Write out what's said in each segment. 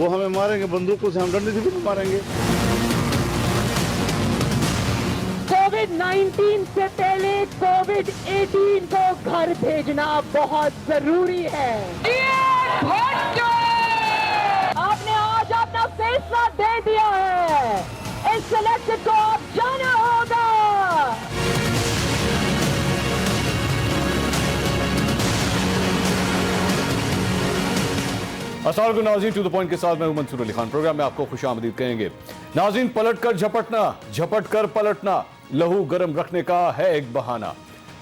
وہ ہمیں ماریں گے, بندوقوں سے, ہم ڈنڈے سے بھی ماریں گے. کووڈ-19 سے پہلے کووڈ-18 کو گھر بھیجنا بہت ضروری ہے. آپ نے آج اپنا فیصلہ دے دیا ہے, اس الیکشن کو آپ جانا ہوگا. السلام علیکم ناظرین, ٹو دا پوائنٹ کے ساتھ میں ہوں منصور علی خان. پروگرام میں آپ کو خوش آمدید کہیں گے. ناظرین, پلٹ کر جھپٹنا, جھپٹ کر پلٹنا, لہو گرم رکھنے کا ہے ایک بہانہ.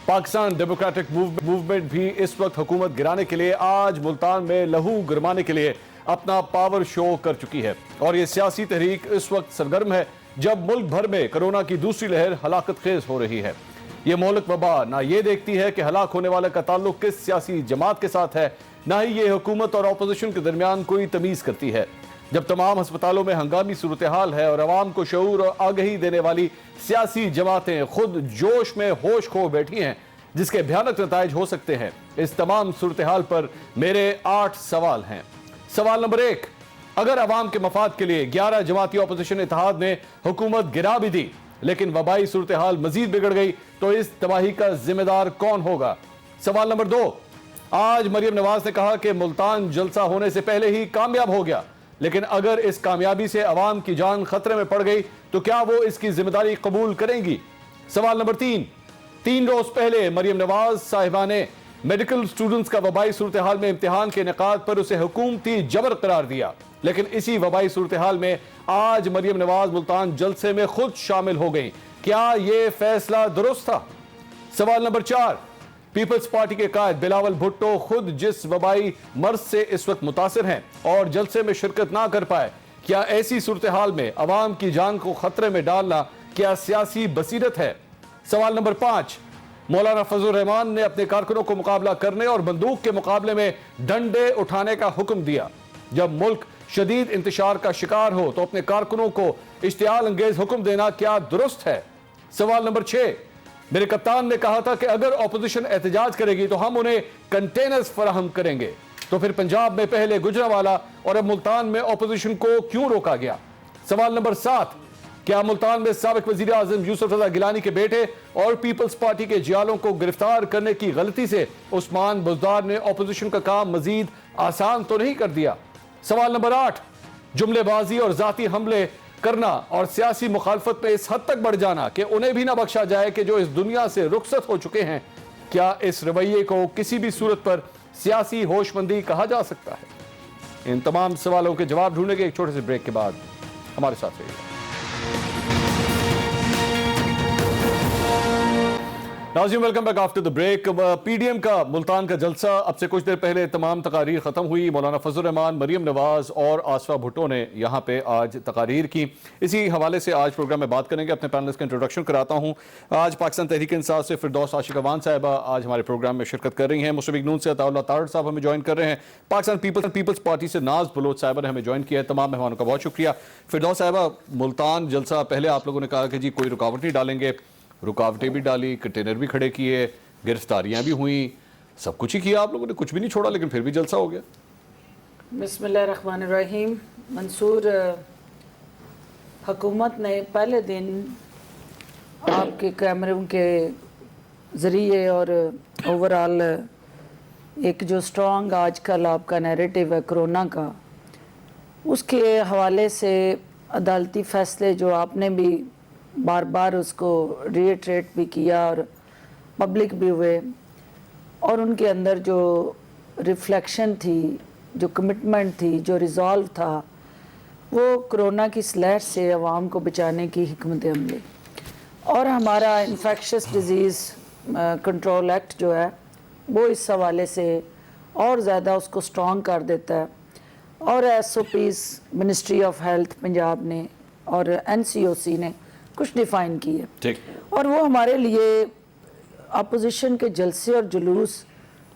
پاکستان ڈیموکریٹک موومنٹ بھی اس وقت حکومت گرانے کے لیے آج ملتان میں لہو گرمانے کے لیے اپنا پاور شو کر چکی ہے, اور یہ سیاسی تحریک اس وقت سرگرم ہے جب ملک بھر میں کرونا کی دوسری لہر ہلاکت خیز ہو رہی ہے. یہ مہلک وبا نہ یہ دیکھتی ہے کہ ہلاک ہونے والے کا تعلق کس سیاسی جماعت کے ساتھ ہے, نہ ہی یہ حکومت اور اپوزیشن کے درمیان کوئی تمیز کرتی ہے. جب تمام ہسپتالوں میں ہنگامی صورتحال ہے اور عوام کو شعور اور آگہی دینے والی سیاسی جماعتیں خود جوش میں ہوش کھو بیٹھی ہیں جس کے بھیانک نتائج ہو سکتے ہیں, اس تمام صورتحال پر میرے 8 سوال ہیں. سوال نمبر 1, اگر عوام کے مفاد کے لیے 11 جماعتی اپوزیشن اتحاد نے حکومت گرا بھی دی لیکن وبائی صورتحال مزید بگڑ گئی تو اس تباہی کا ذمہ دار کون ہوگا؟ سوال نمبر 2, آج مریم نواز نے کہا کہ ملتان جلسہ ہونے سے پہلے ہی کامیاب ہو گیا, لیکن اگر اس کامیابی سے عوام کی جان خطرے میں پڑ گئی تو کیا وہ اس کی ذمہ داری قبول کریں گی؟ سوال نمبر 3, 3 روز پہلے مریم نواز صاحبہ نے میڈیکل سٹوڈنٹس کا وبائی صورتحال میں امتحان کے انعقاد پر اسے حکومتی جبر قرار دیا, لیکن اسی وبائی صورتحال میں آج مریم نواز ملتان جلسے میں خود شامل ہو گئیں. کیا یہ فیصلہ درست تھا؟ سوال نمبر 4, پیپلز پارٹی کے قائد بلاول بھٹو خود جس وبائی مرض سے اس وقت متاثر ہیں اور جلسے میں شرکت نہ کر پائے, کیا ایسی صورتحال میں عوام کی جان کو خطرے میں ڈالنا کیا سیاسی بصیرت ہے؟ سوال نمبر 5, مولانا فضل الرحمان نے اپنے کارکنوں کو مقابلہ کرنے اور بندوق کے مقابلے میں ڈنڈے اٹھانے کا حکم دیا. جب ملک شدید انتشار کا شکار ہو تو اپنے کارکنوں کو اشتعال انگیز حکم دینا کیا درست ہے؟ سوال نمبر 6, میرے کپتان نے کہا تھا کہ اگر اپوزیشن احتجاج کرے گی تو ہم انہیں کنٹینرز فراہم کریں گے, تو پھر پنجاب میں پہلے گجرانوالہ اور اب ملتان میں اپوزیشن کو کیوں روکا گیا؟ سوال نمبر 7, کیا ملتان میں سابق وزیر اعظم یوسف رضا گیلانی کے بیٹے اور پیپلز پارٹی کے جیالوں کو گرفتار کرنے کی غلطی سے عثمان بزدار نے اپوزیشن کا کام مزید آسان تو نہیں کر دیا؟ سوال نمبر 8, جملے بازی اور ذاتی حملے کرنا اور سیاسی مخالفت میں اس حد تک بڑھ جانا کہ انہیں بھی نہ بخشا جائے کہ جو اس دنیا سے رخصت ہو چکے ہیں, کیا اس رویے کو کسی بھی صورت پر سیاسی ہوش مندی کہا جا سکتا ہے؟ ان تمام سوالوں کے جواب ڈھونڈنے کے ایک چھوٹے سے بریک کے بعد ہمارے ساتھ رہیے. ناظرین, welcome back after the break. P D M کا ملتان کا جلسہ اب سے کچھ دیر پہلے تمام تقاریر ختم ہوئی. مولانا فضل الرحمان, مریم نواز اور آصفہ بھٹو نے یہاں پہ آج تقاریر کی. اسی حوالے سے آج پروگرام میں بات کریں گے. اپنے پینلسٹ کا انٹروڈکشن کراتا ہوں. آج پاکستان تحریک انصاف سے فردوس عاشق اوان صاحبہ آج ہمارے پروگرام میں شرکت کر رہی ہیں. مسلم لیگ نون سے عطاء اللہ تارڑ صاحب ہمیں جوائن کر رہے ہیں. پاکستان پیپلز پارٹی سے ناز بلوچ صاحبہ نے ہمیں جوائن کیا ہے. تمام مہمانوں کا بہت شکریہ. فردوس صاحبہ, ملتان جلسہ پہلے آپ لوگوں نے کہا کہ جی کوئی رکاوٹ نہیں ڈالیں گے, رکاوٹیں بھی ڈالی, کنٹینر بھی کھڑے کیے, گرفتاریاں بھی ہوئیں, سب کچھ ہی کیا آپ لوگوں نے, کچھ بھی نہیں چھوڑا, لیکن پھر بھی جلسہ ہو گیا. بسم اللہ الرحمن الرحیم. منصور, حکومت نے پہلے دن آپ کے کیمروں کے ذریعے اور اوورآل ایک جو سٹرانگ آج کل آپ کا نیریٹو ہے کرونا کا, اس کے حوالے سے عدالتی فیصلے جو آپ نے بھی بار بار اس کو ریٹریٹ بھی کیا اور پبلک بھی ہوئے, اور ان کے اندر جو ریفلیکشن تھی, جو کمٹمنٹ تھی, جو ریزالو تھا, وہ کرونا کی لہر سے عوام کو بچانے کی حکمت عملی. اور ہمارا انفیکشس ڈیزیز کنٹرول ایکٹ جو ہے وہ اس حوالے سے اور زیادہ اس کو سٹرانگ کر دیتا ہے, اور S O Ps ministry of health Punjab نے اور این سی او سی نے کچھ ڈیفائن کی ہے, اور وہ ہمارے لیے اپوزیشن کے جلسے اور جلوس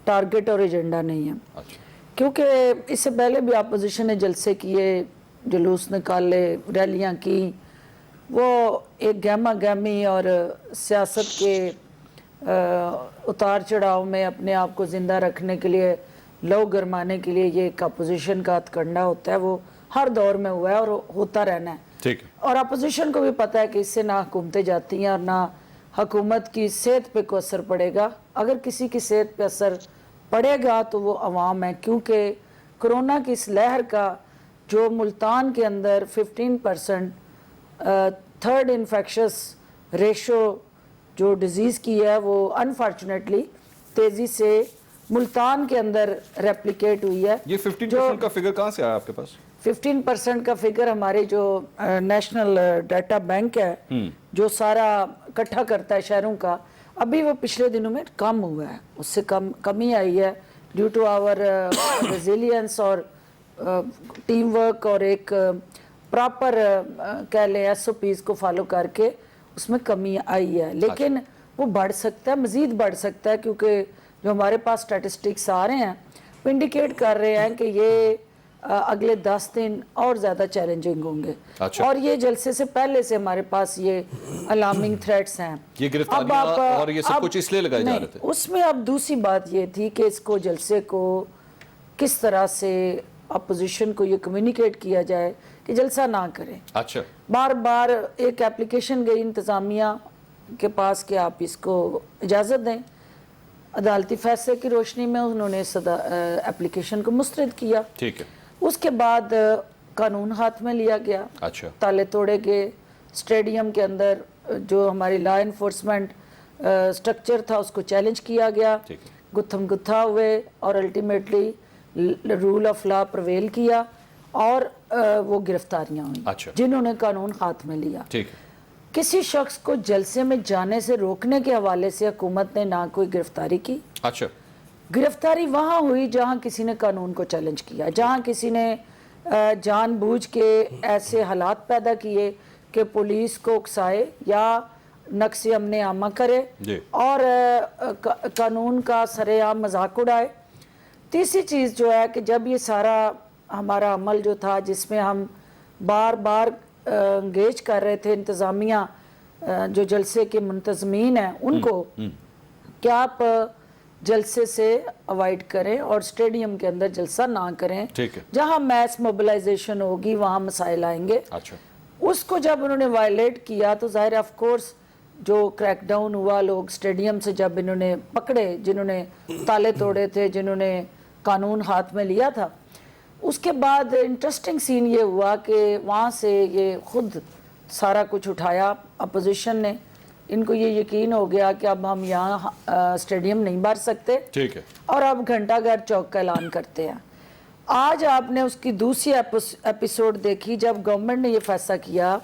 ٹارگٹ اور ایجنڈا نہیں ہے. کیونکہ اس سے پہلے بھی اپوزیشن نے جلسے کیے, جلوس نکالے, ریلیاں کی, وہ ایک گہما گہمی اور سیاست کے اتار چڑھاؤ میں اپنے آپ کو زندہ رکھنے کے لیے, لو گرمانے کے لیے یہ ایک اپوزیشن کا ہتھ کنڈا ہوتا ہے, وہ हर दौर में हुआ है और होता रहना है। ठीक है। और अपोजिशन को भी पता है कि इससे ना हुकूमतें जाती हैं और ना हुकूमत की सेहत पे कोई असर पड़ेगा। अगर किसी की सेहत पे असर पड़ेगा तो वो अवाम है, क्योंकि कोरोना की इस लहर का जो मुल्तान के अंदर 15% थर्ड इन्फेक्शस रेशो जो डिज़ीज़ की है वो अनफॉर्चुनेटली तेज़ी से मुल्तान के अंदर रेप्लिकेट हुई है। ये 15% का फिगर कहाँ से आया आपके पास? 15% का फिगर हमारे जो नेशनल डाटा बैंक है जो सारा इकट्ठा करता है शहरों का, अभी वो पिछले दिनों में कम हुआ है, उससे कमी आई है ड्यू टू आवर रेजिलियंस और टीम वर्क और एक प्रॉपर कह लें SOPs को फॉलो करके उसमें कमी आई है। लेकिन वो बढ़ सकता है, मज़ीद बढ़ सकता है, क्योंकि जो हमारे पास स्टैटिस्टिक्स आ रहे हैं वो इंडिकेट कर रहे हैं कि ये अगले 10 दिन और ज़्यादा चैलेंजिंग होंगे। अच्छा। और ये जलसे से पहले से हमारे पास ये अलार्मिंग थ्रेट्स हैं। ये गिरफ्तारियां और ये सब कुछ इसलिए लगाए जा रहे थे। उसमें अब दूसरी बात ये थी कि इसको जलसे को किस तरह से अपोजिशन को ये कम्युनिकेट किया जाए कि जलसा ना करें। अच्छा। बार बार एक एप्लीकेशन गई इंतज़ामिया के पास कि आप इसको इजाज़त दें, अदालती फैसले की रोशनी में उन्होंने इस एप्लीकेशन को मुस्तरद किया। ठीक है। उसके बाद कानून हाथ में लिया गया। अच्छा। ताले तोड़े गए, स्टेडियम के अंदर जो हमारी लॉ इन्फोर्समेंट स्ट्रक्चर था उसको चैलेंज किया गया, ठीक है। गुत्थम गुत्था हुए और ultimately rule of law prevail किया और वो गिरफ्तारियां हुई। अच्छा। जिन्होंने कानून हाथ में लिया। ठीक है। किसी शख्स को जलसे में जाने से रोकने के हवाले से हुकूमत ने ना कोई गिरफ्तारी की। अच्छा। गिरफ्तारी वहाँ हुई जहाँ किसी ने कानून को चैलेंज किया, जहाँ किसी ने जानबूझ के ऐसे हालात पैदा किए कि पुलिस को उकसाए या नक्श अमन आमा करे और कानून का सरेआम मजाक उड़ाए। तीसरी चीज़ जो है कि जब ये सारा हमारा अमल जो था जिसमें हम बार बार इंगेज कर रहे थे इंतज़ामिया जो जलसे के मुंतज़मीन हैं उनको क्या आप जलसे से अवॉइड करें और स्टेडियम के अंदर जलसा ना करें। ठीक है। जहां मैस मोबिलाइजेशन होगी वहां मसाइल आएंगे। अच्छा। उसको जब उन्होंने वायलेट किया तो जाहिर ऑफ कोर्स जो क्रैकडाउन हुआ, लोग स्टेडियम से जब इन्होंने पकड़े, जिन्होंने ताले तोड़े थे, जिन्होंने कानून हाथ में लिया था, उसके बाद इंटरेस्टिंग सीन ये हुआ कि वहाँ से ये खुद सारा कुछ उठाया अपोजिशन ने। इनको ये यकीन हो गया कि अब हम यहाँ स्टेडियम नहीं भर सकते। ठीक है। और अब घंटाघर चौक का ऐलान करते हैं। आज आपने उसकी दूसरी एपिसोड देखी जब गवर्नमेंट ने ये फैसला किया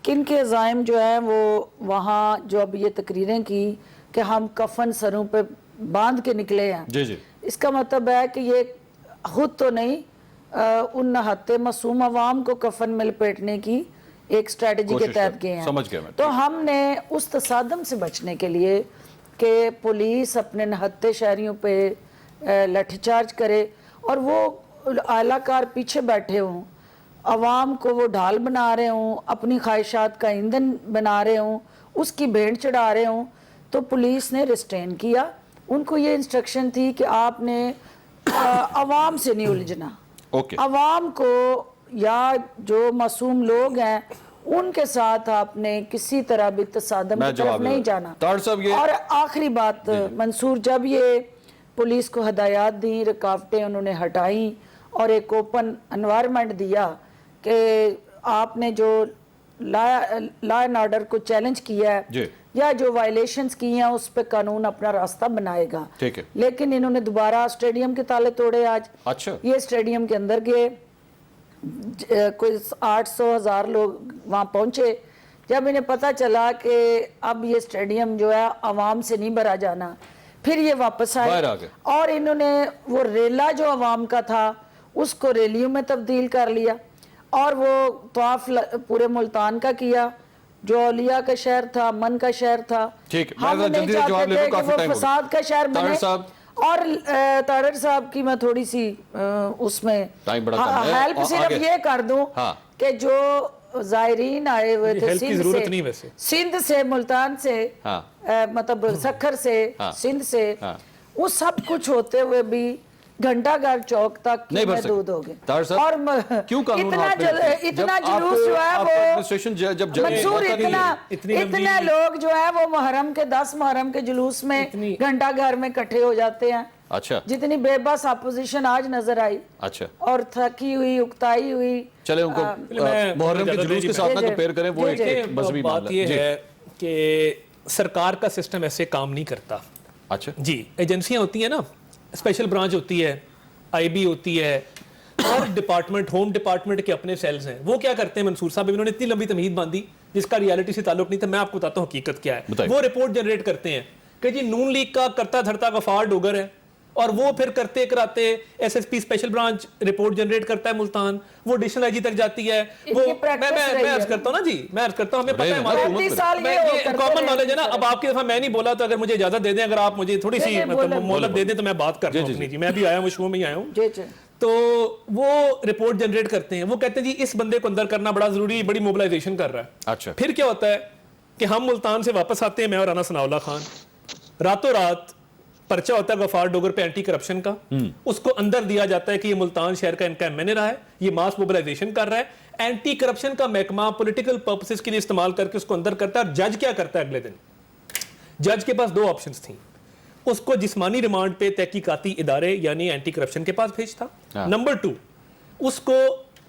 कि इनके अज़ाइम जो हैं वो वहाँ जो अब ये तकरीरें की कि हम कफन सरों पे बांध के निकले हैं। जी जी। इसका मतलब है कि ये खुद तो नहीं उन नहाते मासूम अवाम को कफन में लपेटने की एक स्ट्रेटजी के तहत गए हैं। समझ गया मैं। तो हमने उस तसादम से बचने के लिए कि पुलिस अपने नहत्ते शहरियों पे लाठीचार्ज करे और वो आलाकार पीछे बैठे हों, अवाम को वो ढाल बना रहे हों, अपनी ख्वाहिशात का ईंधन बना रहे हों, उसकी भेंट चढ़ा रहे हों, तो पुलिस ने रिस्ट्रेन किया। उनको ये इंस्ट्रक्शन थी कि आपने अवाम से नहीं उलझना। ओके। अवाम को या जो मासूम लोग हैं उनके साथ आपने किसी तरह भी तसादम की तरफ नहीं जाना। और आखिरी बात मंसूर, जब ये पुलिस को हदायत दी, रुकावटें उन्होंने हटाई और एक ओपन एनवायरनमेंट दिया कि आपने जो लॉ एंड ऑर्डर को चैलेंज किया है या जो वायलेशंस की हैं उस पर कानून अपना रास्ता बनाएगा। ठीक है। लेकिन इन्होंने दोबारा स्टेडियम के ताले तोड़े आज। अच्छा। ये स्टेडियम के अंदर गए, कोई 800,000 लोग वहाँ पहुँचे। जब इन्हें पता चला कि अब ये स्टेडियम जो है आवाम से नहीं भरा जाना, फिर ये वापस आए और इन्होंने वो रेला जो आवाम का था उसको रैलियों में तब्दील कर लिया और वो तवाफ पूरे मुल्तान का किया जो औलिया का शहर था, अमन का शहर था। हम नहीं चाहते थे कि वो फसाद का शहर बने। और तारड़ साहब की मैं थोड़ी सी उसमें हेल्प सिर्फ ये कर दूं कि जो जायरीन आए हुए थे सिंध से मुल्तान से मतलब सखर से सिंध से, वो सब कुछ होते हुए भी घंटा घर चौक तक नहीं भर महदूद हो सकते गए। ताहिर साहब, और क्यों कानून इतना हाथ में लेते हैं? इतना जब जुलूस जो है आपको वो एडमिनिस्ट्रेशन जब मंसूर इतने लोग जो है वो मुहर्रम के 10 मुहर्रम के जुलूस में घंटा घर में इकट्ठे हो जाते हैं। अच्छा, जितनी बेबस अपोजिशन आज नजर आई, अच्छा, और थकी हुई उकताई हुई। चले उनको मुहर्रम के जुलूस के साथ ना कंपेयर करें, वो एक मजहबी बात मामला ये जी। है कि सरकार का सिस्टम ऐसे काम नहीं करता अच्छा जी। एजेंसियां होती है ना, स्पेशल ब्रांच होती है, आईबी होती है, और डिपार्टमेंट, होम डिपार्टमेंट के अपने सेल्स हैं। वो क्या करते हैं मंसूर साहब, इन्होंने इतनी लंबी तमहीद बांधी जिसका रियलिटी से ताल्लुक नहीं था। मैं आपको बताता हूँ हकीकत क्या है। वो रिपोर्ट जनरेट करते हैं कि जी नून लीग का करता धरता गफार डोगर है, और वो फिर करते कराते SSP special branch report generate करता है मुल्तान, वो एडिशनल आईजी तक जाती है। वो मैं अर्ज करता हूँ ना जी, मैं अर्ज करता हूँ, हमें पता है हमारे कॉमन नॉलेज है ना। अब आपकी दफा मैं नहीं बोला, तो अगर मुझे इजाजत दे दें, अगर आप मुझे थोड़ी सी मोहलत दे दें तो मैं बात करता हूँ जी। मैं भी आया हूँ, शो में ही आया हूँ। तो वो रिपोर्ट जनरेट करते हैं, वो कहते हैं जी इस बंदे को अंदर करना बड़ा जरूरी, बड़ी मोबिलाइजेशन कर रहा है। अच्छा, फिर क्या होता है कि हम मुल्तान से वापस आते हैं, मैं और राना सनाउल्लाह खान, रातों रात पर्चा होता है गफार डोगर पे एंटी करप्शन का, उसको अंदर दिया जाता है कि ये मुल्तान शहर का इनका एमएनए रहा है, ये मास मोबिलाइजेशन कर रहा है। एंटी करप्शन का महकमा पॉलिटिकल पर्पसेस के लिए इस्तेमाल करके उसको अंदर करता है। और जज क्या करता है अगले दिन? जज के पास दो ऑप्शंस थी, उसको जिस्मानी रिमांड पे तहकीकाती इदारे यानी एंटी करप्शन के पास भेजता, नंबर 2 उसको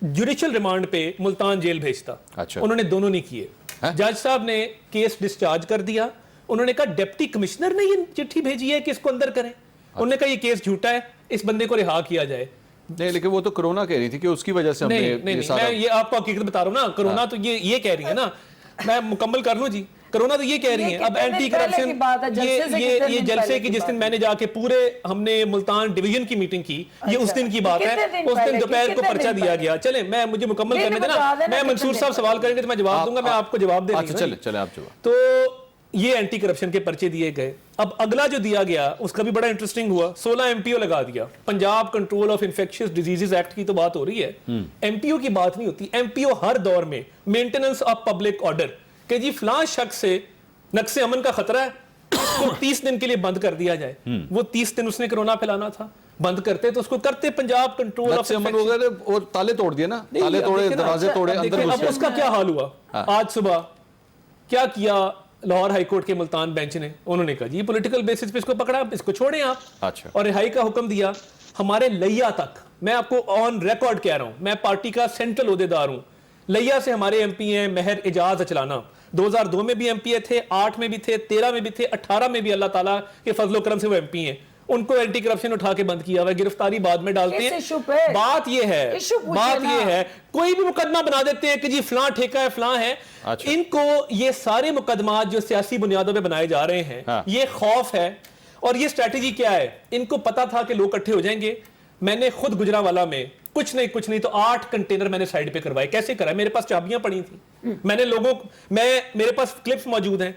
जुडिशियल रिमांड पे मुल्तान जेल भेजता। अच्छा। उन्होंने दोनों नहीं किए। जज साहब ने केस डिस्चार्ज कर दिया। उन्होंने कहा डिप्टी कमिश्नर ने ये चिट्ठी भेजी है कि इसको अंदर करें। उन्होंने कहा ये केस झूठा है, इस बंदे को रिहा किया जाए। नहीं, लेकिन वो तो कोरोना कह रही थी कि उसकी वजह से हमने नहीं, मैं ये आपको हकीकत बता रहा हूँ ना। कोरोना तो ये कह रही है ना, मैं मुकम्मल कर लूं जी। कोरोना तो ये कह रही है। अब एंटी करप्शन ये जलसे की जिस दिन मैंने जाके पूरे हमने मुल्तान डिवीजन की मीटिंग की, ये उस दिन की बात है। उस दिन दोपहर को पर्चा दिया गया। चले मुझे मुकम्मल करने देना, मैं मंसूर साहब सवाल करेंगे तो मैं जवाब दूंगा, मैं आपको जवाब दे। अच्छा, चले आप जवाब। तो ये एंटी करप्शन के पर्चे दिए गए। अब अगला जो दिया गया उसका भी बड़ा इंटरेस्टिंग हुआ, 16 एमपीओ लगा दिया। Punjab control of infectious diseases act की तो बात हो रही है, एमपीओ की बात नहीं होती। एमपीओ हर दौर में मेंटेनेंस ऑफ पब्लिक ऑर्डर कि जी फलां शख्स से नक्शे अमन का खतरा है, उसको 30 दिन के लिए बंद कर दिया जाए। वो 30 दिन उसने कोरोना फैलाना था, बंद करते तो उसको करते। पंजाब कंट्रोल ऑफ अमन वगैरह और ताले तोड़ दिए ना, ताले तोड़े, दरवाजे तोड़े, अंदर घुस गए। उसका क्या हाल हुआ? आज सुबह क्या किया लाहौर हाई कोर्ट के मुल्तान बेंच ने? उन्होंने कहा जी पॉलिटिकल बेसिस पे इसको पकड़ा, इसको छोड़ें आप। अच्छा। और रिहाई का हुक्म दिया। हमारे लिया तक, मैं आपको ऑन रिकॉर्ड कह रहा हूं, मैं पार्टी का सेंट्रल ओहदेदार हूं। लिया से हमारे एमपी हैं महर एजाज अचलाना, 2002 में भी एमपी थे, 8 में भी थे, 13 में भी थे, 18 में भी अल्लाह ताला के फजलो करम से वो एमपी हैं। उनको एंटी करप्शन उठा के बंद किया हुआ है, गिरफ्तारी बाद में डालते हैं। बात ये है कोई भी मुकदमा बना देते हैं कि जी फलां ठेका है, फलां है। अच्छा। इनको ये सारे मुकदमात जो सियासी बुनियादों पे बनाए जा रहे हैं, हाँ। ये खौफ है। और ये स्ट्रेटेजी क्या है? इनको पता था कि लोग इकट्ठे हो जाएंगे। मैंने खुद गुजरावाला में कुछ नहीं तो 8 कंटेनर मैंने साइड पे करवाए। कैसे कराए? मेरे पास चाबियां पड़ी थी, मैंने मेरे पास क्लिप्स मौजूद हैं।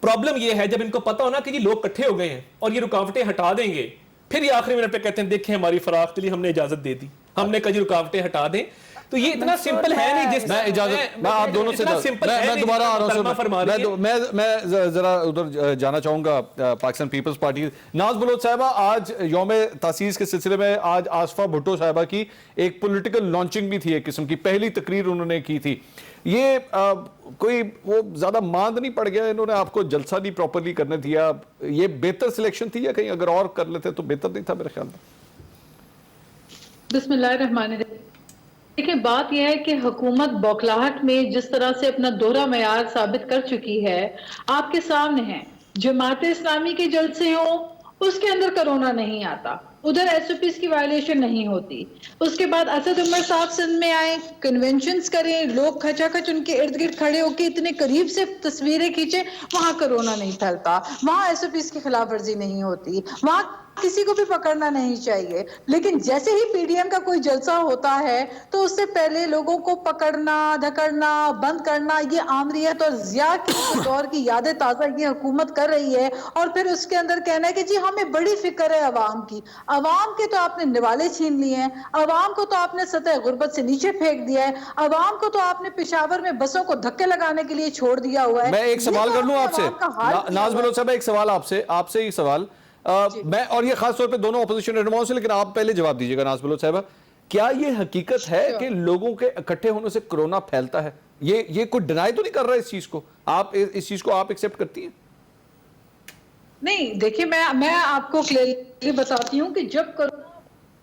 प्रॉब्लम ये है जब इनको पता हो ना कि जी लोग इकट्ठे हो गए हैं और ये रुकावटें हटा देंगे, फिर ये आखिरी मिनट पे कहते हैं देखें हमारी फराख के लिए हमने इजाजत दे दी, हमने कहा जी रुकावटें हटा दें। तो ये इतना सिंपल है नहीं। जिस मैं इजाजत, मैं आप दोनों से मैं दोबारा आ रहा हूं। मैं जरा उधर जाना चाहूंगा पाकिस्तान पीपल्स पार्टी। नाज बलोच साहिबा, आज यौम तासीस के सिलसिले में आज आसफा भुट्टो साहिबा की एक पॉलिटिकल लॉन्चिंग भी थी, एक किस्म की पहली तकरीर उन्होंने की थी। ये कोई वो ज्यादा मांद नहीं पड़ गया? इन्होंने आपको जलसा नहीं प्रॉपरली करने दिया? ये बेहतर सिलेक्शन थी या कहीं अगर और कर लेते तो बेहतर नहीं था मेरे ख्याल में? बिस्मिल्लाहिर्रहमानिर्रहीम। देखिए, बात यह है कि हुकूमत बौखलाहट में जिस तरह से अपना दोहरा मयार साबित कर चुकी है, आपके सामने है। जमात इस्लामी के जलसे हो, उसके अंदर कोरोना नहीं आता, उधर एसओपीज की वायलेशन नहीं होती। उसके बाद असद उमर साहब सिंध में आए, कन्वेंशंस करें, लोग खचाखच उनके इर्द गिर्द खड़े होकर इतने करीब से तस्वीरें खींचे, वहां कोरोना नहीं फैलता, वहां एसओपीज की खिलाफ वर्जी नहीं होती, वहां किसी को भी पकड़ना नहीं चाहिए। लेकिन जैसे ही पीडीएम का कोई जलसा होता है तो उससे पहले लोगों को पकड़ना, धकड़ना, बंद करना, ये आमरीत और जिया के दौर की यादें ताज़ा ये हुकूमत कर रही है। और फिर उसके अंदर कहना है कि जी हमें बड़ी फिक्र है अवाम की। अवाम के तो आपने निवाले छीन लिए हैं, अवाम को तो आपने सतह गुर्बत से नीचे फेंक दिया है, अवाम को तो आपने पेशावर में बसों को धक्के लगाने के लिए छोड़ दिया हुआ है। मैं एक सवाल कर लूं आपसे, नाज बलोच साहब, एक सवाल आपसे ही सवाल। میں اور یہ خاص طور پہ دونوں اپوزیشن رہنماؤں سے، لیکن آپ پہلے جواب دیجیے گا ناز بلوچ صاحبہ، کیا یہ حقیقت ہے کہ لوگوں کے اکٹھے ہونے سے کرونا پھیلتا ہے؟ یہ کوئی ڈینائی تو نہیں کر رہا اس چیز کو؟ آپ اس چیز کو آپ ایکسیپٹ کرتی ہیں؟ نہیں دیکھیے، میں آپ کو کلیئرلی بتاتی ہوں کہ جب کرونا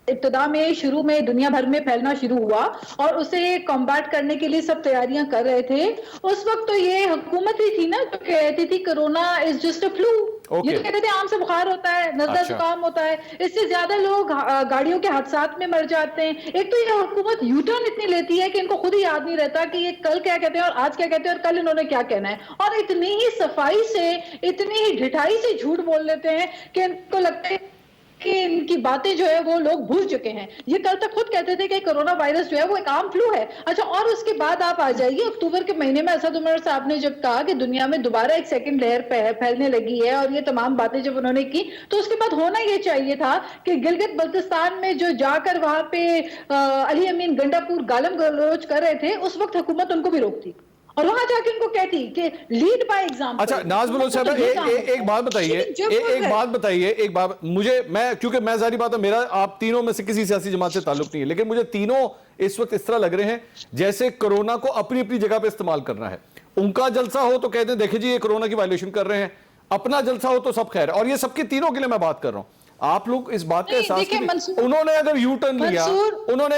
ابتدا میں شروع میں دنیا بھر میں پھیلنا شروع ہوا اور اسے کمبیٹ کرنے کے لیے سب تیاریاں کر رہے تھے، اس وقت تو یہ حکومت ہی تھی نا جو کہتی تھی corona is just a flu, یہ تو کہتے تھے عام سے بخار ہوتا ہے، نزلہ زکام ہوتا ہے، اس سے زیادہ لوگ گاڑیوں کے حادثات میں مر جاتے ہیں۔ ایک تو یہ حکومت یو ٹرن اتنی لیتی ہے کہ ان کو خود ہی یاد نہیں رہتا کہ یہ کل کیا کہتے ہیں اور آج کیا کہتے ہیں اور کل انہوں نے کیا کہنا ہے، اور اتنی ہی صفائی سے، اتنی ہی ڈھٹائی سے جھوٹ بول لیتے ہیں کہ ان کو لگتا ہے کہ ان کی باتیں جو ہے وہ لوگ بھول چکے ہیں۔ یہ کل تک خود کہتے تھے کہ کرونا وائرس جو ہے وہ ایک عام فلو ہے۔ اچھا، اور اس کے بعد آپ آ جائیے اکتوبر کے مہینے میں اسد عمر صاحب نے جب کہا کہ دنیا میں دوبارہ ایک سیکنڈ لہر پھیلنے لگی ہے، اور یہ تمام باتیں جب انہوں نے کی، تو اس کے بعد ہونا یہ چاہیے تھا کہ گلگت بلتستان میں جو جا کر وہاں پہ علی امین گنڈا پور گالم گلوچ کر رہے تھے، اس وقت حکومت ان کو بھی روکتی اور وہاں جا کے ان کو کہتی کہ لیڈ بائی ایگزامپل۔ اچھا ناز بلوچ صاحب، ایک بات بتائیے، ایک بات مجھے، کیونکہ میں ظاہری بات ہے میرا آپ تینوں میں سے کسی سیاسی جماعت سے تعلق نہیں ہے، لیکن مجھے تینوں اس وقت اس طرح لگ رہے ہیں جیسے کرونا کو اپنی اپنی جگہ پہ استعمال کرنا ہے۔ ان کا جلسہ ہو تو کہتے ہیں دیکھیں جی یہ کرونا کی وائلیشن کر رہے ہیں، اپنا جلسہ ہو تو سب خیر ہے، اور یہ سب کے تینوں کے لیے میں بات کر رہا ہوں۔ آپ لوگ اس بات کا احساس کریں، انہوں نے اگر یو ٹرن لیا،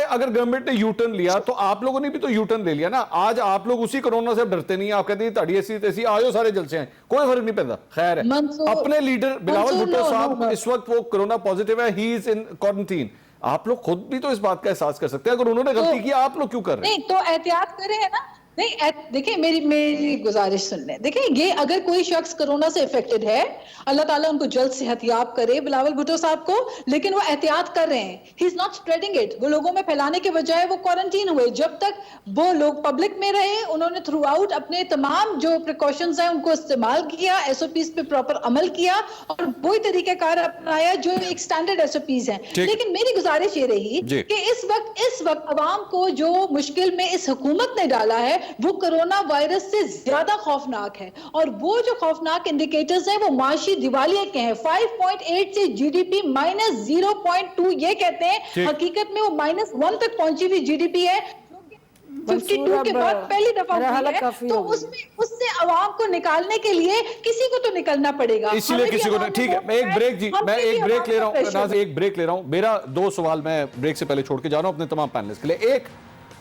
اگر گورنمنٹ نے یو ٹرن لیا تو آپ لوگوں نے بھی تو یو ٹرن لے لیا نا۔ آج آپ لوگ اسی کرونا سے ڈرتے نہیں ہیں، آپ کہتے ہیں تاڑی ایسی تیسی آئیو سارے جلسے ہیں، کوئی فرق نہیں پڑتا، خیر ہے۔ اپنے لیڈر بلاول بھٹو صاحب اس وقت وہ کرونا پازیٹیو ہے، ہی از ان کوارنٹین، آپ لوگ خود بھی تو اس بات کا احساس کر سکتے ہیں۔ اگر انہوں نے غلطی کی آپ لوگ کیوں کر رہے ہیں؟ نہیں تو احتیاط کرے ہیں نا۔ نہیں دیکھیں، میری گزارش سن لیں۔ دیکھیں، یہ اگر کوئی شخص کرونا سے افیکٹڈ ہے، اللہ تعالیٰ ان کو جلد صحت یاب کرے بلاول بھٹو صاحب کو، لیکن وہ احتیاط کر رہے ہیں، ہی از ناٹ اسپریڈنگ اٹ، وہ لوگوں میں پھیلانے کے بجائے وہ کوارنٹین ہوئے۔ جب تک وہ لوگ پبلک میں رہے، انہوں نے تھرو آؤٹ اپنے تمام جو پریکاشنز ہیں ان کو استعمال کیا، ایس او پیز پہ پراپر عمل کیا، اور وہی طریقہ کار اپنایا جو ایک سٹینڈرڈ ایس او پیز ہیں۔ لیکن میری گزارش یہ رہی کہ اس وقت عوام کو جو مشکل میں اس حکومت نے ڈالا ہے وہ کرونا وائرس سے زیادہ خوفناک ہے، اور وہ جو خوفناک انڈیکیٹرز ہیں وہ معاشی دیوالیے کے ہیں۔ 5.8 سے جی ڈی پی -0.2 یہ کہتے ہیں، حقیقت میں وہ -1 تک پہنچی ہوئی جی ڈی پی ہے، 52 کے بعد پہلی دفعہ ہوئی ہے۔ تو اس سے عوام کو نکالنے کے لیے کسی کو تو نکلنا پڑے گا، اس لیے کسی کو نہیں۔ ٹھیک ہے، میں ایک بریک لے رہا ہوں، میرا 2 سوال میں بریک سے پہلے چھوڑ کے جا رہا ہوں اپنے تمام پینلسٹ کے لیے۔ ایک،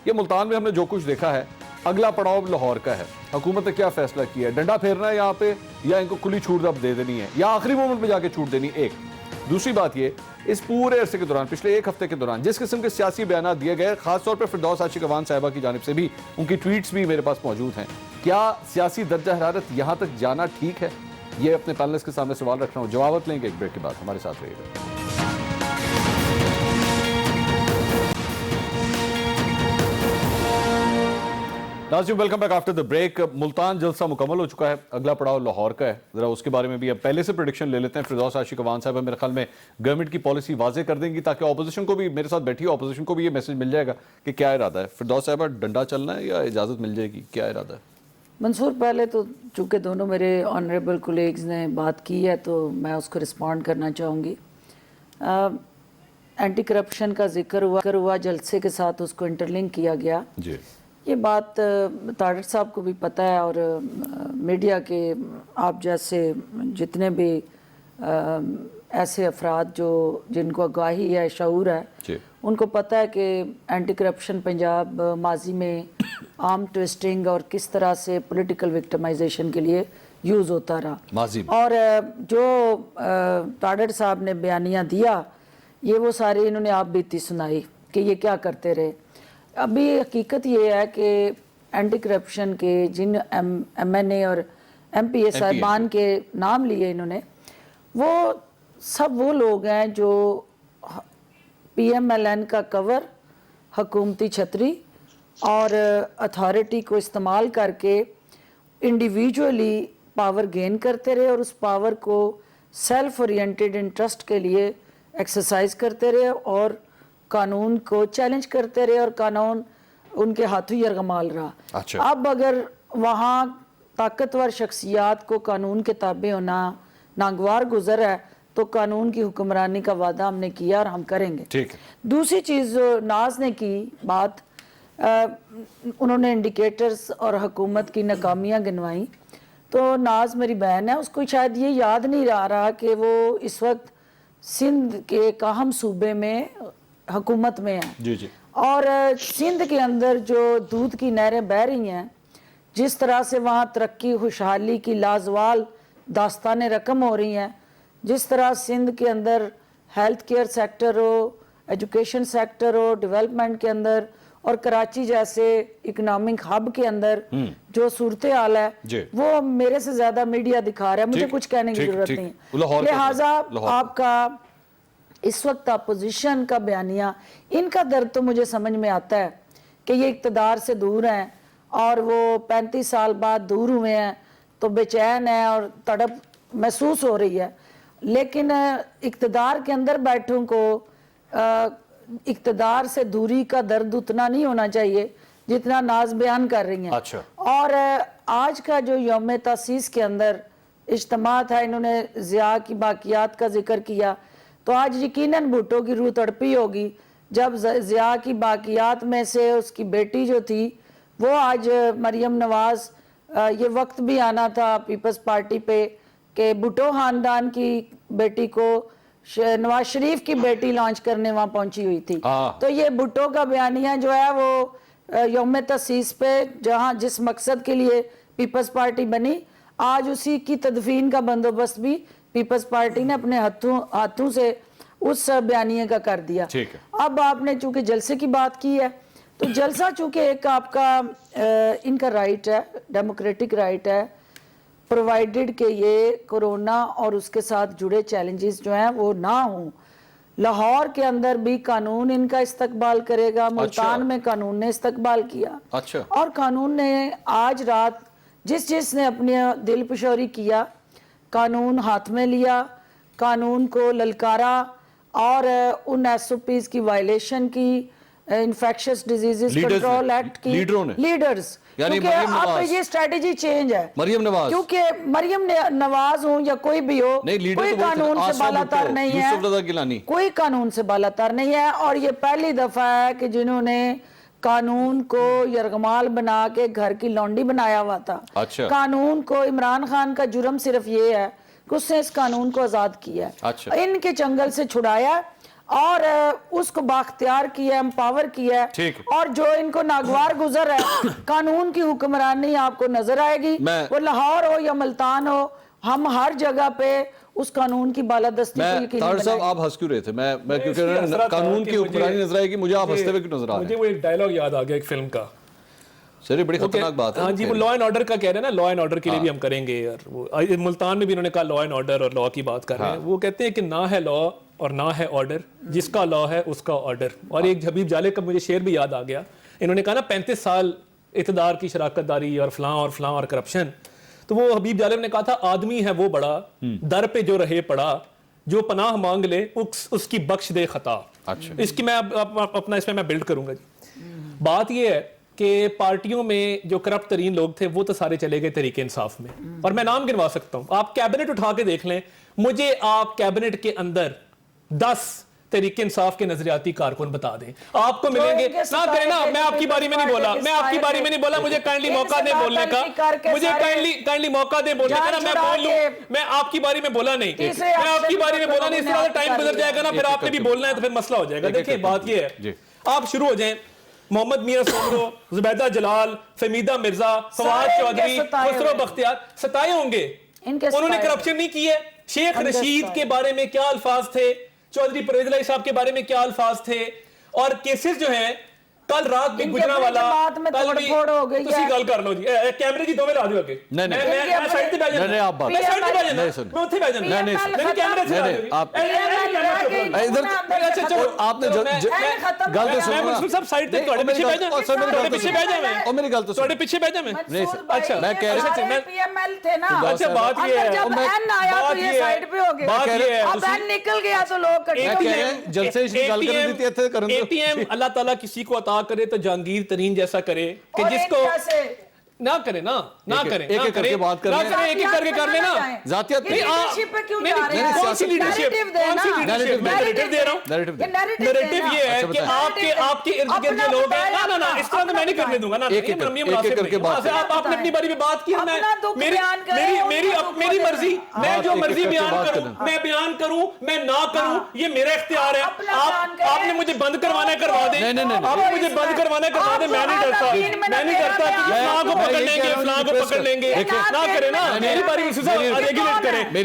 یہ ملتان میں ہم نے جو کچھ دیکھا ہے، اگلا پڑاؤ لاہور کا ہے، حکومت نے کیا فیصلہ کیا ہے؟ ڈنڈا پھیرنا ہے یہاں پہ، یا ان کو کھلی چھوٹ اب دے دینی ہے، یا آخری مومنٹ میں جا کے چھوٹ دینی؟ ایک دوسری بات یہ، اس پورے عرصے کے دوران، پچھلے 1 ہفتے کے دوران جس قسم کے سیاسی بیانات دیے گئے، خاص طور پر فردوس عاشق اوان صاحبہ کی جانب سے بھی، ان کی ٹویٹس بھی میرے پاس موجود ہیں، کیا سیاسی درجہ حرارت یہاں تک جانا ٹھیک ہے؟ یہ اپنے پینلسٹ کے سامنے سوال رکھ رہا ہوں، جوابات لیں گے ایک بریک کے بعد، ہمارے ساتھ رہیے گا۔ ناظرین welcome back after the break. Multan جلسہ مکمل ہو چکا ہے، اگلا پڑاؤ لاہور کا ہے، ذرا اس کے بارے میں بھی اب پہلے سے پریڈکشن لے لیتے ہیں۔ فردوس عاشق اوان صاحب میرے خیال میں گورنمنٹ کی پالیسی واضح کر دیں گی تاکہ اپوزیشن کو بھی، میرے ساتھ بیٹھی ہو اپوزیشن کو بھی یہ میسج مل جائے گا کہ کیا ارادہ ہے۔ فردوس صاحبہ، ڈنڈا چلنا ہے یا اجازت مل جائے گی، کیا ارادہ ہے؟ منصور، پہلے تو چونکہ دونوں میرے آنریبل کولیگز نے بات کی ہے تو میں اس کو رسپونڈ کرنا چاہوں گی۔ اینٹی کرپشن کا ذکر ہوا، جلسے کے ساتھ اس کو انٹرلنک کیا گیا۔ جی، یہ بات تاڑر صاحب کو بھی پتہ ہے، اور میڈیا کے آپ جیسے جتنے بھی ایسے افراد جن کو آگاہی ہے، شعور ہے، ان کو پتہ ہے کہ اینٹی کرپشن پنجاب ماضی میں آرم ٹویسٹنگ اور کس طرح سے پولیٹیکل وکٹمائزیشن کے لیے یوز ہوتا رہا۔ اور جو تاڑر صاحب نے بیانیہ دیا، یہ وہ سارے انہوں نے آپ بیتی سنائی کہ یہ کیا کرتے رہے۔ ابھی حقیقت یہ ہے کہ اینٹی کرپشن کے جن ایم این اے اور ایم پی اے صاحبان کے نام لیے انہوں نے، وہ سب وہ لوگ ہیں جو پی ایم ایل این کا کور، حکومتی چھتری اور اتھارٹی کو استعمال کر کے انڈیویجولی پاور گین کرتے رہے، اور اس پاور کو سیلف اورینٹڈ انٹرسٹ کے لیے ایکسرسائز کرتے رہے، اور قانون کو چیلنج کرتے رہے، اور قانون ان کے ہاتھوں یرغمال رہا۔ اب اگر وہاں طاقتور شخصیات کو قانون کے تابع ہونا ناگوار گزر ہے تو قانون کی حکمرانی کا وعدہ ہم نے کیا اور ہم کریں گے. ٹھیک ہے. دوسری چیز جو ناز نے کی بات، انہوں نے انڈیکیٹرز اور حکومت کی ناکامیاں گنوائیں. تو ناز میری بہن ہے، اس کو شاید یہ یاد نہیں رہا کہ وہ اس وقت سندھ کے ایک اہم صوبے میں حکومت میں ہیں. جی جی. اور سندھ کے اندر جو دودھ کی نہریں بہہ رہی ہیں، جس طرح سے وہاں ترقی خوشحالی کی لازوال داستان رقم ہو رہی ہیں، جس طرح سندھ کے اندر ہیلتھ کیئر سیکٹر ہو، ایجوکیشن سیکٹر ہو، ڈیولپمنٹ کے اندر، اور کراچی جیسے اکنامک ہب کے اندر جو صورتحال ہے وہ میرے سے زیادہ میڈیا دکھا رہا ہے، مجھے کچھ کہنے کی ضرورت نہیں ہے. لہٰذا آپ کا اس وقت اپوزیشن کا بیانیہ، ان کا درد تو مجھے سمجھ میں آتا ہے کہ یہ اقتدار سے دور ہیں اور وہ 35 سال بعد دور ہوئے ہیں تو بے چین ہیں اور تڑپ محسوس ہو رہی ہے. لیکن اقتدار کے اندر بیٹھوں کو اقتدار سے دوری کا درد اتنا نہیں ہونا چاہیے جتنا ناز بیان کر رہی ہیں. اور آج کا جو یوم تاسیس کے اندر اجتماع تھا، انہوں نے ضیاء کی باقیات کا ذکر کیا، تو آج یقیناً بھٹو کی روح تڑپی ہوگی جب ضیاء کی باقیات میں سے اس کی بیٹی جو تھی وہ آج مریم نواز، یہ وقت بھی آنا تھا پیپلز پارٹی پہ کہ بھٹو خاندان کی بیٹی کو نواز شریف کی بیٹی لانچ کرنے وہاں پہنچی ہوئی تھی. تو یہ بھٹو کا بیانیہ جو ہے وہ یوم تاسیس پہ جہاں جس مقصد کے لیے پیپلز پارٹی بنی، آج اسی کی تدفین کا بندوبست بھی پیپلز پارٹی نے اپنے ہاتھوں سے اس بیانیے کا کر دیا. اب آپ نے چونکہ جلسے کی بات کی ہے تو جلسہ چونکہ ایک آپ کا ان کا رائٹ ہے، ڈیموکریٹک رائٹ ہے، پرووائیڈڈ کہ یہ کورونا اور اس کے ساتھ جڑے چیلنجز جو ہیں وہ نہ ہوں. لاہور کے اندر بھی قانون ان کا استقبال کرے گا، ملتان میں قانون نے استقبال کیا، اور قانون نے آج رات جس نے اپنی دل پشوری کیا، قانون ہاتھ میں لیا، قانون کو للکارا اور ان ایس او پیز کی وائلیشن کی، انفیکشس ڈیزیزز کنٹرول ایکٹ کی لیڈرز، کیونکہ اب یہ اسٹریٹجی چینج ہے. مریم نواز، کیونکہ مریم نواز ہوں یا کوئی بھی ہو، کوئی قانون سے بالا تر نہیں ہے، کوئی قانون سے بالا تر نہیں ہے. اور یہ پہلی دفعہ ہے کہ جنہوں نے قانون کو یرغمال بنا کے گھر کی لونڈی بنایا ہوا تھا. قانون کو، عمران خان کا جرم صرف یہ ہے کہ اس نے اس قانون کو آزاد کیا ہے، ان کے چنگل سے چھڑایا اور اس کو باختیار کیا، امپاور کیا ہے. اور جو ان کو ناگوار گزر ہے، قانون کی حکمرانی آپ کو نظر آئے گی، وہ لاہور ہو یا ملتان ہو، ہم ہر جگہ پہ اس قانون کی بالادستی کو یقینی بنائیں. طاہر صاحب آپ ہنس کیوں رہے تھے؟ میں کیونکہ قانون کی حکمرانی نظر آئے گی، مجھے آپ ہنستے ہوئے کیوں نظر آ رہے ہیں؟ مجھے وہ ایک ڈائلاگ یاد آ گیا ایک فلم کا. سر بڑی خطرناک بات ہے. ہاں جی، وہ لا اینڈ آرڈر کا کہہ رہے ہیں نا، لا اینڈ آرڈر کے لیے بھی ہم کریں گے. اور ملتان میں بھی انہوں نے کہا لا اینڈ آرڈر، اور لا کی بات کر رہے ہیں. وہ کہتے ہیں کہ نہ ہے لا اور نہ ہے آرڈر، جس کا لا ہے اس کا آرڈر. اور ایک حبیب جالے کا مجھے شعر بھی یاد آ گیا. انہوں نے کہا نا 35 سال اقتدار کی شراکت داری اور فلاں اور کرپشن. تو وہ حبیب جالے نے کہا تھا آدمی ہے وہ بڑا، در پہ جو رہے پڑا، جو پناہ مانگ لے اس کی بخش دے خطا. اس کی میں اپنا اس میں بلڈ کروں گا جی. بات یہ ہے کہ پارٹیوں میں جو کرپٹ ترین لوگ تھے وہ تو سارے چلے گئے تحریک انصاف میں، اور میں نام گنوا سکتا ہوں. آپ کیبنٹ اٹھا کے دیکھ لیں، مجھے آپ کیبنٹ کے اندر 10 تحریک انصاف کے نظریاتی کارکن بتا دیں، آپ کو ملیں گے. نہ کریں نا، میں آپ کی باری میں نہیں بولا، مجھے کائنڈلی موقع دیں بولنے کا، مجھے کائنڈلی موقع دیں بولنے کا. میں بول لوں، میں آپ کی باری میں بولا نہیں، اس طرح ٹائم گزر جائے گا نا، پھر آپ نے بھی بولنا ہے تو پھر مسئلہ ہو جائے گا. دیکھیں بات یہ ہے، آپ شروع ہو جائیں. محمد میاں سومرو، زبیدہ جلال، فہمیدہ مرزا، فواد چودھری، خسرو بختیار ستائے ہوں گے. انہوں نے کرپشن نہیں کی ہے. شیخ رشید کے بارے میں کیا الفاظ تھے، چودھری پرویز الہی صاحب کے بارے میں کیا الفاز تھے. اور کیسز جو ہیں کل رات بھی گجرا والا، کل بھی تسی گل کر لو جی. کیمرے جی دوویں لا دیو اگے. میں سائیڈ تے بیٹھ جانا، آپ بات میں سائیڈ تے بیٹھ جانا، میں اوتھے بیٹھ جانا. نہیں کیمرے سے آپ ادھر آپ نے گل تو سنو. منصور صاحب سائیڈ تے تواڈے پیچھے بیٹھ جانا، تواڈے پیچھے بیٹھ جانا، اور میری گل تو تواڈے پیچھے بیٹھ جانا. نہیں سر، اچھا میں کہہ رہا ہوں پی ایم ایل تھے نا. اچھا بات یہ ہے، جب این آیا تو یہ سائیڈ پہ ہو گئے، اب این نکل گیا تو لوگ کٹے. جلسے کی گل کر دیتی ہے کرن. اے ٹی ایم اللہ تعالیٰ کسی کو عطا کرے تو جہانگیر ترین جیسا کرے کہ جس کو ना करें ना करें एक एक करके बात करने एक एक करके कर लेना जातियत लीडरशिप पे क्यों जा रहे हैं? कौन सी लीडरशिप नैरेटिव दे रहा हूं नैरेटिव ये है कि आपके इर्द गिर्द जो लोग हैं ना इस तरह तो मैं नहीं करने दूंगा ना एक करके बात आपने अपनी बारी में बात की मेरी मर्जी मैं जो मर्जी मैं बयान करूं मैं ना करूं ये मेरा इख्तियार है आपने मुझे बंद करवाना करवा दे आपने मुझे बंद करवाना करवा दे मैं नहीं डरता कि फलां को पकड़ लेंगे ना करें ना मेरी बारी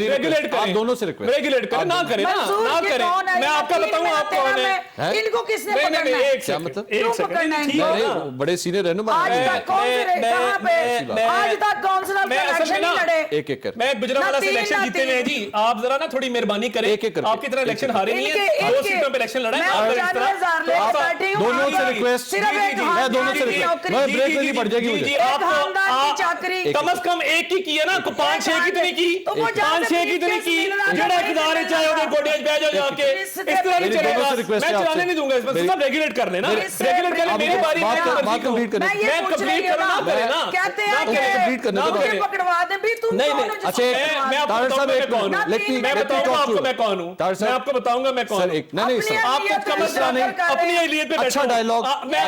रेगुलेट करें दोनों से रेगुलेट करें ना करें मैं आपका बताऊं आप कौन है इनको किसने पकड़ना है? एक सेकंड क्यों पकड़ना है इनको? बड़े सीनियर रहनुमा आज तक कौन से रहे कहां पे? आज तक काउंसिलर का इलेक्शन नहीं लड़े। एक एक कर मैं गुजरात से इलेक्शन जीते हुए हैं जी आप जरा ना थोड़ी मेहरबानी करें आपकी तरह इलेक्शन हारे नहीं है 2 सीटों पे इलेक्शन लड़ा है दोनों से रिक्वेस्ट मैं दोनों से रिक्वेस्ट मैं ब्रेक लेनी पड़ जाएगी मुझे कम से कम एक ही है ना 5-6 की तो नहीं की 5-6 की तो नहीं की जेड़ा इकदार चाहे उधर गोडियां बह जाओ जाके इस तरह नहीं चलेगा मैं चलाने नहीं दूंगा इसमें सब रेगुलेट कर लेना रेगुलेट कर ले मेरी बारी बात कंप्लीट करने मैं कंप्लीट करना करे ना कहते हैं कि कंप्लीट करने नौकरी पकड़वा दे भी तुम नहीं अच्छा मैं आपको बताऊंगा मैं कौन हूं मैं बताऊंगा आपको मैं कौन हूं मैं आपको बताऊंगा मैं कौन हूं नहीं सर आपको कम से कम अपनी एलियत पे अच्छा डायलॉग मैं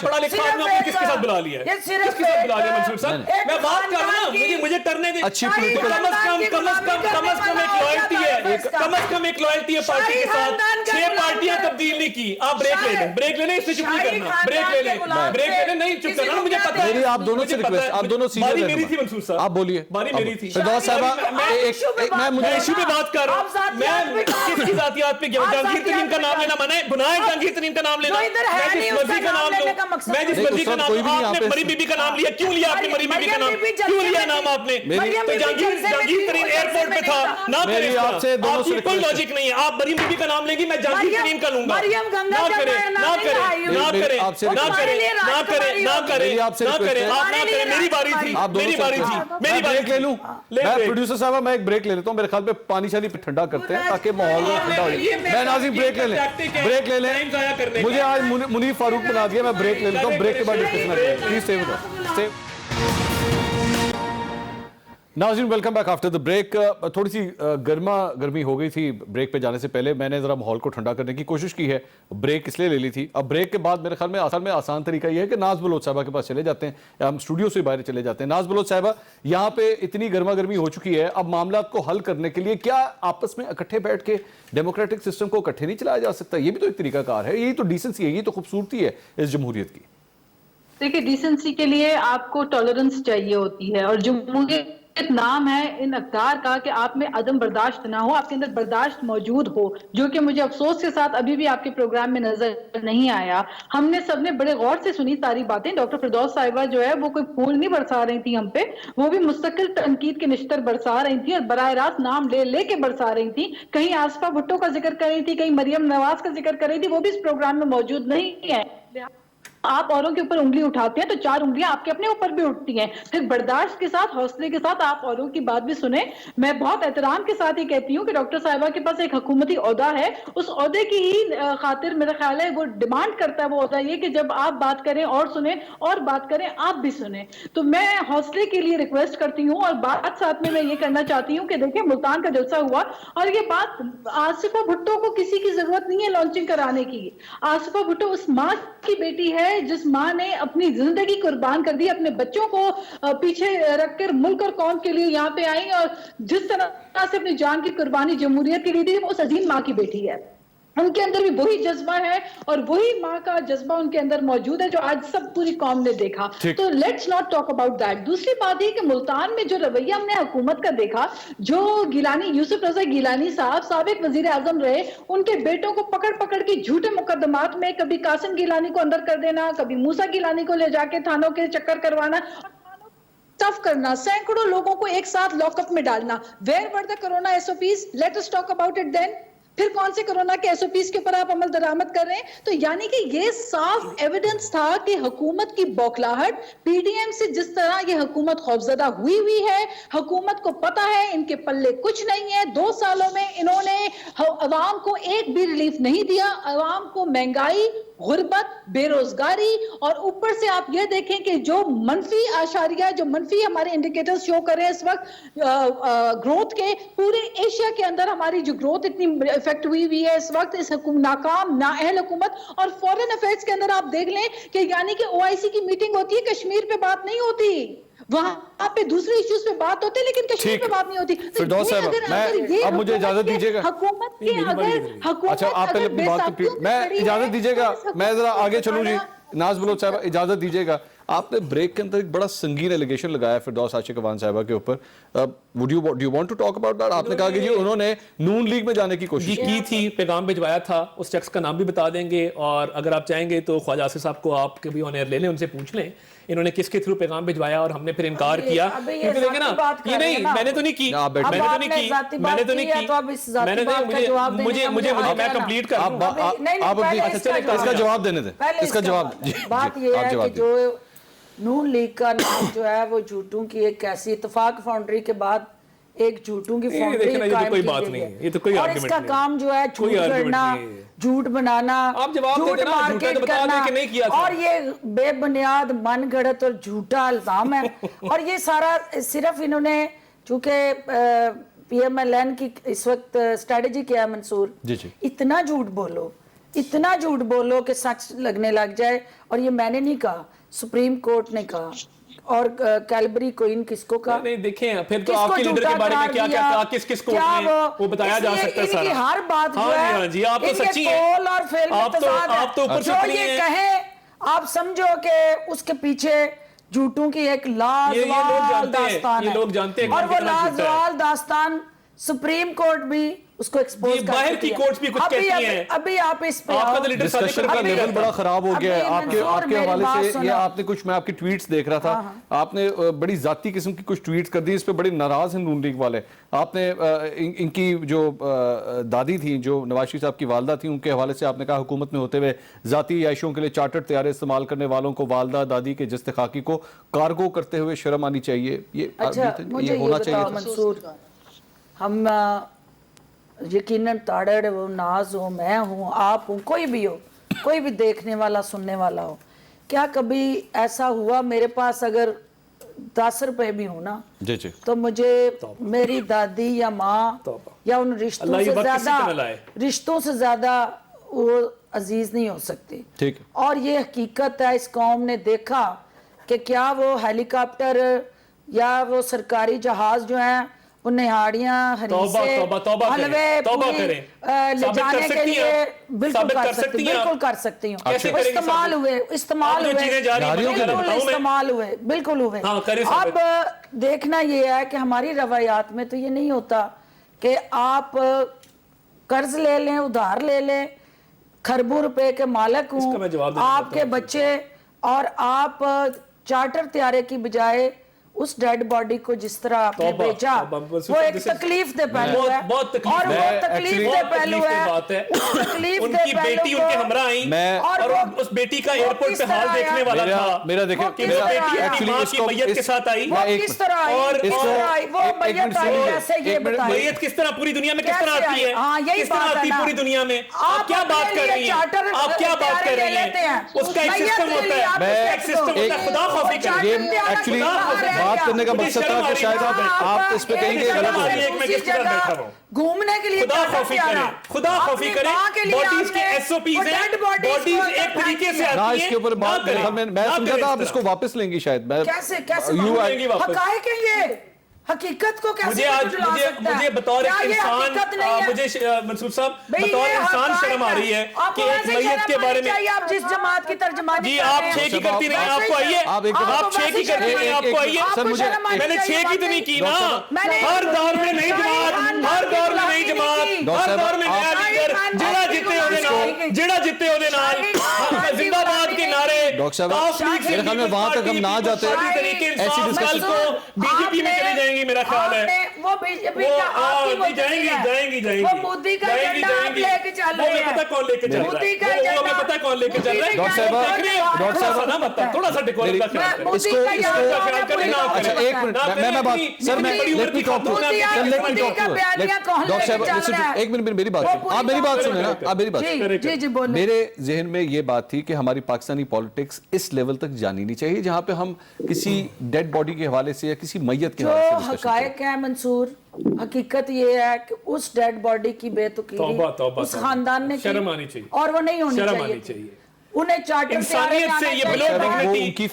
पढ़ा लिखा हूं आपने किसके साथ बुला लिया किसके साथ बुला लिया मंसूर साहब मैं बात कर रहा हूं मुझे टरने दे अच्छी पॉलिटिकल कम से कम एक लॉयल्टी है कम से कम एक लॉयल्टी है पार्टी के साथ 6 पार्टियां तब्दील नहीं की आप ब्रेक ले लें इससे चुप नहीं करना ब्रेक ले लें नहीं चुप करना मुझे पता है मेरी आप दोनों से रिक्वेस्ट आप दोनों सीनियर बारी मेरी थी मंसूर साहब आप बोलिए बारी मेरी थी फिरदौस साहबा मैं मुझे इशू पे बात कर रहा हूं मैं किसकी जातियात पे गया जहांगीर तरीन का नाम लेना मना है गुनाह है जहांगीर तरीन का नाम लेना मैं जिस मर्जी का नाम लूं मैं जिस मर्जी का नाम आपने मरी बीबी का नाम लिया क्यों लिया आपने मरी बीबी का नाम क्यों लिया नाम आपने तो जहांगीर तरीन एयरपोर्ट पे था ना मेरी आपसे दोनों से कोई लॉजिक नहीं है आप मरी बीबी का नाम लेंगी मैं जहांगीर तरीन का लूंगा ना करें मेरी बारी थी मेरी बारी ले लूं मैं प्रोड्यूसर साहब मैं एक ब्रेक ले लेता हूं मेरे ख्याल पे पानी शानी ठंडा करते हैं ताकि माहौल ठंडा हो जाए मैं नाज़िम ब्रेक ले लें मुझे आज मुनीफ फारूक बना दिया मैं ब्रेक ले लेता हूं ब्रेक के बाद डिस्कशन करते हैं प्लीज स्टे विद अस नाज़रीन welcome back after the break थोड़ी सी गर्मी हो गई थी ब्रेक पे जाने से पहले मैंने ज़रा माहौल को ठंडा करने की कोशिश की है ब्रेक इसलिए ले ली थी अब ब्रेक के बाद मेरे ख्याल में असल में आसान तरीका ये है कि नाज बलोच साहबा के पास चले जाते हैं हम स्टूडियो से बाहर चले जाते हैं नाज बलोच साहबा यहाँ पे इतनी गर्मा गर्मी हो चुकी है अब मामला को हल करने के लिए क्या आपस में इकट्ठे बैठ के डेमोक्रेटिक सिस्टम को इकट्ठे नहीं चलाया जा सकता ये भी तो एक तरीका कार है यही तो डिसेंसी है यही तो खूबसूरती है इस जमहूरियत की देखिए डिसेंसी के लिए आपको टॉलरेंस चाहिए होती है और जमहूरियत नाम है इन अख्तियार का कि आप में अदम बर्दाश्त ना हो आपके अंदर बर्दाश्त मौजूद हो जो कि मुझे अफसोस के साथ अभी भी आपके प्रोग्राम में नजर नहीं आया हमने सबने बड़े गौर से सुनी सारी बातें डॉक्टर फिरदौस साहिबा जो है वो कोई फूल नहीं बरसा रही थी हम पे वो भी मुस्तकिल तनकीद के निश्तर बरसा रही थी और बराह रास्त नाम ले के बरसा रही थी कहीं आसफा भुट्टो का जिक्र कर रही थी कहीं मरियम नवाज का जिक्र कर रही थी वो भी इस प्रोग्राम में मौजूद नहीं है आप औरों के ऊपर उंगली उठाते हैं तो 4 उंगलियां आपके अपने ऊपर भी उठती हैं फिर बर्दाश्त के साथ हौसले के साथ आप औरों की बात भी सुने मैं बहुत एहतराम के साथ ये कहती हूँ कि डॉक्टर साहिबा के पास एक हुकूमती ओहदा है उस ओहदे की ही खातिर मेरा ख्याल है वो डिमांड करता है वो ओहदा ये कि जब आप बात करें और सुने और बात करें आप भी सुने तो मैं हौसले के लिए रिक्वेस्ट करती हूँ और बात साथ में मैं ये करना चाहती हूँ कि देखिए मुल्तान का जलसा हुआ और ये बात आसिफा भुट्टो को किसी की जरूरत नहीं है लॉन्चिंग कराने की आसिफा भुट्टो उस माँ की बेटी है जिस मां ने अपनी जिंदगी कुर्बान कर दी अपने बच्चों को पीछे रखकर मुल्क और कौम के लिए यहाँ पे आई और जिस तरह से अपनी जान की कुर्बानी जमहूरियत के लिए दी वो उस अजीम मां की बेटी है उनके अंदर भी वही जज्बा है और वही माँ का जज्बा उनके अंदर मौजूद है जो आज सब पूरी कौम ने देखा तो let's not talk about that दूसरी बात ये कि मुल्तान में जो रवैया हमने हुकूमत का देखा जो गिलानी यूसुफ रजा गिलानी साहब साबिक वजीर आजम रहे उनके बेटों को पकड़ के झूठे मुकदमात में कभी कासिम गिलानी को अंदर कर देना कभी मूसा गिलानी को ले जाके थानों के चक्कर करवाना टफ करना सैकड़ों लोगों को एक साथ लॉकअप में डालना where were the corona SOPs let us talk about it then फिर कौन से कोरोना के एसओपीज के ऊपर आप अमल दरामद कर रहे हैं तो यानी कि ये साफ एविडेंस था कि हुकूमत की बौखलाहट पीडीएम से जिस तरह ये हुकूमत खौफजदा हुई है हुकूमत को पता है इनके पल्ले कुछ नहीं है 2 सालों में इन्होंने अवाम को एक भी रिलीफ नहीं दिया अवाम को महंगाई غربت، بے روزگاری، اور اوپر سے آپ یہ دیکھیں کہ جو منفی اشاریہ، جو منفی ہمارے انڈیکیٹر شو کر رہے ہیں اس وقت گروتھ کے، پورے ایشیا کے اندر ہماری جو گروتھ اتنی افیکٹ ہوئی ہے اس وقت، اس ناکام نااہل حکومت. اور فورن افیئرس کے اندر آپ دیکھ لیں کہ یعنی کہ OIC کی میٹنگ ہوتی ہے، کشمیر پہ بات نہیں ہوتی، وہاں پہ دوسرے ایشوز پہ بات ہوتے ہیں لیکن کشمیر پہ بات نہیں ہوتی. فردوس صاحب، اب مجھے اجازت دیجیے گا. حکومت کے اگر اچھا آپ پہلے اپنی بات کمپلیٹ، میں اجازت دیجیے گا، میں ذرا آگے چلوں. جی ناز بلوچ صاحب اجازت دیجیے گا. آپ نے بریک کے اندر ایک بڑا سنگین ایلیگیشن لگایا فردوس عاشق اوان صاحبہ کے اوپر. Do you want to talk about that? آپ نے کہا کہ جی انہوں نے نون لیگ میں جانے کی کوشش کی تھی، پیغام بھجوایا تھا، اس شخص کا نام بھی بتا دیں گے، اور اگر آپ چاہیں گے تو خواجہ آصف صاحب کو آپ کے بھی آن ایئر لے لیں، ان سے پوچھ لیں انہوں نے کس کے تھرو پیغام بھجوایا اور ہم نے پھر انکار کیا. کیونکہ دیکھیں نا، یہ نہیں، میں نے تو نہیں کی، میں کمپلیٹ کر دوں. آپ اس کا جواب دینے دیں، اس کا جواب. بات یہ ہے کہ جو نون لیگ کا نام جو ہے وہ جھوٹوں کی ایک ایسی اتفاق فاؤنڈری کے بعد ایک جھوٹوں کی فاؤنڈری قائم کی گئی ہے، اور اس کا کام جو ہے جھوٹ کرنا، جھوٹ بنانا، جھوٹ مارکیٹ کرنا، اور یہ بے بنیاد من گھڑت اور جھوٹا الزام ہے. اور یہ سارا صرف انہوں نے، چونکہ PMLN کی اس وقت اسٹریٹجی کیا ہے منصور، اتنا جھوٹ بولو، اتنا جھوٹ بولو کہ سچ لگنے لگ جائے. اور یہ میں نے نہیں کہا، سپریم کورٹ نے کہا، اور کیلبری کوئن کس کو کہا. نہیں دیکھیں پھر تو آپ کے لیڈر کے بارے میں کیا کیا کہا، کس کس کورٹ میں وہ بتایا جا سکتا ہے. ان کی ہر بات جو ہے، ہاں جی آپ تو سچی ہیں، قول اور فعل میں تضاد ہے. آپ تو اوپر جو یہ کہیں آپ سمجھو کہ اس کے پیچھے جھوٹوں کی ایک لازوال داستان ہے، اور وہ لازوال داستان سپریم کورٹ بھی اس کو ایکسپوز کر باہر کی کورٹس بھی کچھ کہتی ہیں. ابھی آپ اس پہ ڈسکشن کا لیول بڑا خراب ہو گیا ہے آپ کے حوالے سے. یہ آپ نے کچھ، میں آپ کی ٹویٹس دیکھ رہا تھا، آپ نے بڑی ذاتی قسم کی کچھ ٹویٹس کر دی، اس پہ بڑے ناراض ہیں نون لیگ والے. آپ نے ان کی جو دادی تھیں، جو نواز شریف صاحب کی والدہ تھیں، ان کے حوالے سے آپ نے کہا حکومت میں ہوتے ہوئے ذاتی عیاشیوں کے لیے چارٹر طیارے استعمال کرنے والوں کو والدہ دادی کے جس استحقاقی کو کارگو کرتے ہوئے شرم آنی چاہیے. یہ ہونا چاہیے منصور. ہم یقیناً تاڑڑ ہو، ناز ہو، میں ہوں، آپ ہوں، کوئی بھی ہو، کوئی بھی دیکھنے والا سننے والا ہو، کیا کبھی ایسا ہوا میرے پاس اگر 10 روپے بھی ہوں نا تو مجھے میری دادی یا ماں یا ان رشتوں سے زیادہ وہ عزیز نہیں ہو سکتی. اور یہ حقیقت ہے، اس قوم نے دیکھا کہ کیا وہ ہیلی کاپٹر یا وہ سرکاری جہاز جو ہیں وہ نہاڑیاں ہریسے حلوے لے جانے کے لیے بالکل کر سکتی ہوں. استعمال ہوئے بالکل ہوئے. اب دیکھنا یہ ہے کہ ہماری روایات میں تو یہ نہیں ہوتا کہ آپ قرض لے لیں، ادھار لے لیں، کھربوں روپے کے مالک ہوں آپ کے بچے، اور آپ چارٹر طیارے کی بجائے اس ڈیڈ باڈی کو جس طرح آپ نے بھیجا، وہ ایک تکلیف دہ پہلو ہے. اور وہ تکلیف دہ پہلو ہے، ان کی بیٹی ان کے ہمراہ آئیں اور اس بیٹی کا ایئرپورٹ پہ حال دیکھنے والا تھا. میرا دیکھیں کہ وہ بیٹی اپنی ماں کی میت کے ساتھ آئی، وہ کس طرح آئی، وہ میت آئی ایسے، یہ بتائیں میت کس طرح پوری دنیا میں کس طرح آتی ہے، کس طرح آتی پوری دنیا میں. آپ کیا بات کر رہی ہیں، آپ کیا بات کر رہی ہیں؟ اس کا ایک سسٹم ہوتا ہے، ایک سسٹم ہوتا ہے. خدا خوفی کریں، بات کرنے کا مقصد تھا کہ شاید آپ اس پہ کہیں گے غلط ہو. گھومنے کے لیے خدا خوفی کریں، خدا خوفی کریں. باڈیز کے SOPs ہیں، باڈیز ایک طریقے سے آتی ہیں. اس کے اوپر بات میں سمجھا تھا آپ اس کو واپس لیں گی شاید. کیسے حقائق ہے یہ، حقیقت کو کیسے جھٹلا سکتا ہے؟ مجھے بطور انسان، مجھے منصور صاحب بطور انسان شرم آ رہی ہے کہ ایک میت کے بارے میں آپ جس جماعت کی ترجمانی جی آپ 6 کی کرتی نہیں، آپ کو آئیے، آپ 6 کی کرتی نہیں، آپ کو آئیے. میں نے 6 کی تو نہیں کی نا. ہر دور میں نئی جماعت، ہر دور میں نئی جماعت، ہر دور میں نیا لیڈر، جڑا جتے ہو دے نال، جڑا جتے ہو دے نال، زندہ باد کے نارے. ڈاکٹر صاحب میرے خیال میں وہاں تک ہم نہ جاتے، ایسی ڈسکشن کو BJP میں چلی جائیں گی میرا خیال ہے. وہ BJP کا آپ کی جائیں گی وہ مودی کا جھنڈا آپ لے کے چل رہے ہیں، پتہ کون لے کے چل رہا ہے، وہ پتہ है कौन लेके चल रहा है। डॉक्टर साहब, डॉक्टर साहब, थोड़ा सा ना मतलब थोड़ा सा डेकोरम का ख्याल करें। इसको अच्छा एक मिनट मैं बात सर मैं let me talk to doctor साहब लिसन एक मिनट मेरी बात सुनिए आप मेरी बात सुने ना आप मेरी बात जी जी बोलो। मेरे जहन में ये बात थी कि हमारी पाकिस्तानी पॉलिटिक्स इस लेवल तक जानी नहीं चाहिए जहां पे हम किसी डेड बॉडी के हवाले से या किसी मैयत के जो हवाले से discussion करें। हकायक है मंसूर, हकीकत ये है कि उस डेड बॉडी की बेतुकीरी उस खानदान ने की शर्म आनी चाहिए और वो नहीं होनी शर्म आनी चाहिए। चाहिए। उन्हें चार्टर इंसानियत से ये बिलो डिग्निटी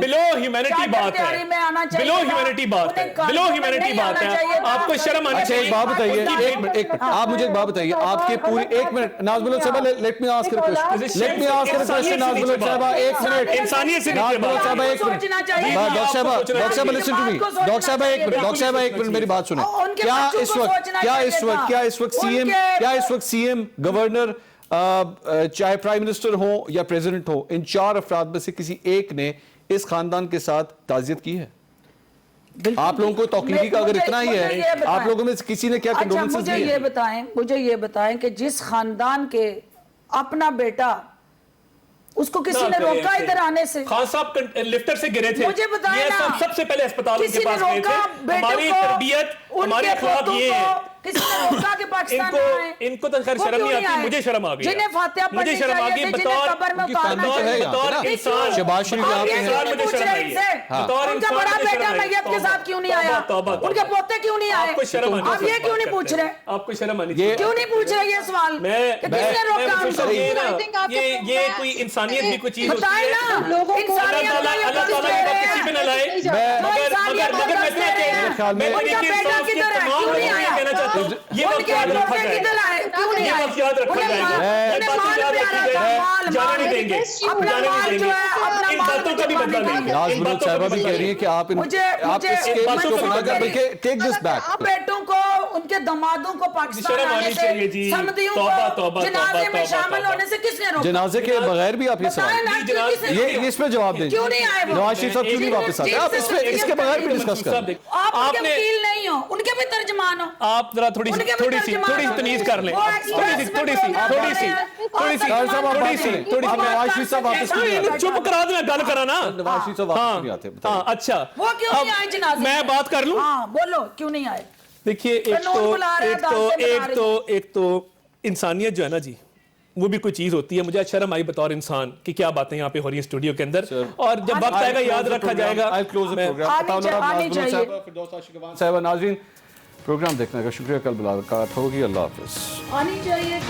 बिलो ह्यूमैनिटी बात है बिलो ह्यूमैनिटी बात है बिलो ह्यूमैनिटी बात है आपको शर्म आनी अच्छा चाहिए। एक बात बताइए एक मिनट आप मुझे एक बात बताइए आपके पूरी एक मिनट नाज़मुल साहब लेट मी आस्क क्वेश्चन नाज़मुल साहब एक मिनट इंसानियत से नाज़मुल साहब एक मिनट डॉक्टर साहब लिसन टू मी डॉक्टर साहब एक मिनट मेरी बात सुने क्या इस वक्त सीएम गवर्नर चाहे प्राइम मिनिस्टर हो या प्रेसिडेंट हो इन चार अफराद में से किसी एक ने इस खानदान के साथ ताज़ियत की है? आप लोगों को तौकीरी का अगर इतना ही है आप लोगों में से किसी ने क्या कंडोलेंसेस मुझे दिए? ये बताएं कि जिस खानदान के अपना बेटा उसको किसी ने रोका इधर आने से, खान साहब लिफ्टर से गिरे थे, मुझे बताएं ये ना, सबसे पहले अस्पताल किसी के ने पास गए रोका थे। बेटों हमारी को, तरबियत हमारी उनके अखलाक पोतों ये को, है। किसी ने रोका कि पाकिस्तान में आए। इनको तो खैर वो शर्म क्यों नहीं आती, आए? मुझे शर्म आ गई। जिन्हें फातिहा मुझे पढ़नी शर्म आ चाहिए गई थी, जिन्हें कब्र में उतारना चाहिए था। बतौर इंसान शहबाज शरीफ यहाँ पे ये हैं। नहीं पूछ रहे इनसे। बतौर उनका इंसान बड़ा मुझे बेटा शर्म आई। मैयत के साथ क्यों नहीं आया? तौबा, तौबा। उनके पोते क्यों नहीं आए? आपको शर्म आनी आप ये क्यों नहीं पूछ रहे? आपको शर्म आनी ये- चाहिए। क्यों नहीं पूछ रहे ये सवाल कि किसने रोका उनको? ये कोई इंसानियत भी कोई चीज होती बताए है। ना लोगों को इंसानियत अल्लाह का ये ताला कुछ की दे बात रहे किसी पे हैं। न लाए। मगर मैं दे रहे हैं। मैं उनका तरीके बेटा इंसाफ के किधर है? तमाम क्यों नहीं लोगों आया? को कहना चाहता हूँ ये वक्त उनके याद रखा पोते जाएगा। किधर आए? क्यों नहीं ये आए? वक्त याद रखा उन्हें जाएगा। माल- ये उन्हें बातें माल याद प्यारा रखी था, जाएगी। माल, जाने माल। नहीं देंगे अपना जाने माल नहीं जो देंगे है, अपना इन माल बातों का भी बदला नहीं लेंगे। नाज़मुल इन बातों साहिबा का भी बदला कह रही है कि आप आप मुझे इस केस को बना कर बल्कि टेक दिस बैक बेटों को उनके दमादों को पाकिस्तान शर्म आने आनी से चाहिए जी। समधियों तौबा, को तौबा, जनाजे तौबा, में शामिल तौबा। होने से किसने रोका? जनाजे के बगैर भी आप ये बताएं सवाल ना, जी, क्यों किसने ये रोका? इस पे जवाब दें क्यों नहीं आए वो? नवाज शरीफ साहब क्यों नहीं वापस आते आप इस पे इसके बगैर भी डिस्कस करें आप उनके आपने वकील नहीं हो, उनके भी तर्जमान हो। आप जरा थोड़ी सी उनके भी तर्जमान हो। तमीज कर लें वो थोड़ी सी एक्सप्रेस में बोल रहे हैं। साहब साहब आप बात करें थोड़ी सी नवाज शरीफ साहब वापस क्यों नहीं आते चुप करा देना गल करा ना नवाज शरीफ साहब वापस नहीं आते हाँ अच्छा वो क्यों नहीं अब आए जनाजे? मैं बात कर लूं हाँ बोलो, क्यों नहीं आए? देखिए कानून बुला रहे हैं, अदालतें एक तो इंसानियत जो है ना जी वो भी कोई चीज होती है। मुझे आज शर्म आई बतौर इंसान कि क्या बातें यहाँ पे हो रही है स्टूडियो के अंदर और जब वक्त आएगा याद रखा जाएगा। साहिबा नाज़रीन प्रोग्राम देखने का शुक्रिया कल मुलाकात होगी अल्लाह हाफिज़ आनी चाहिए।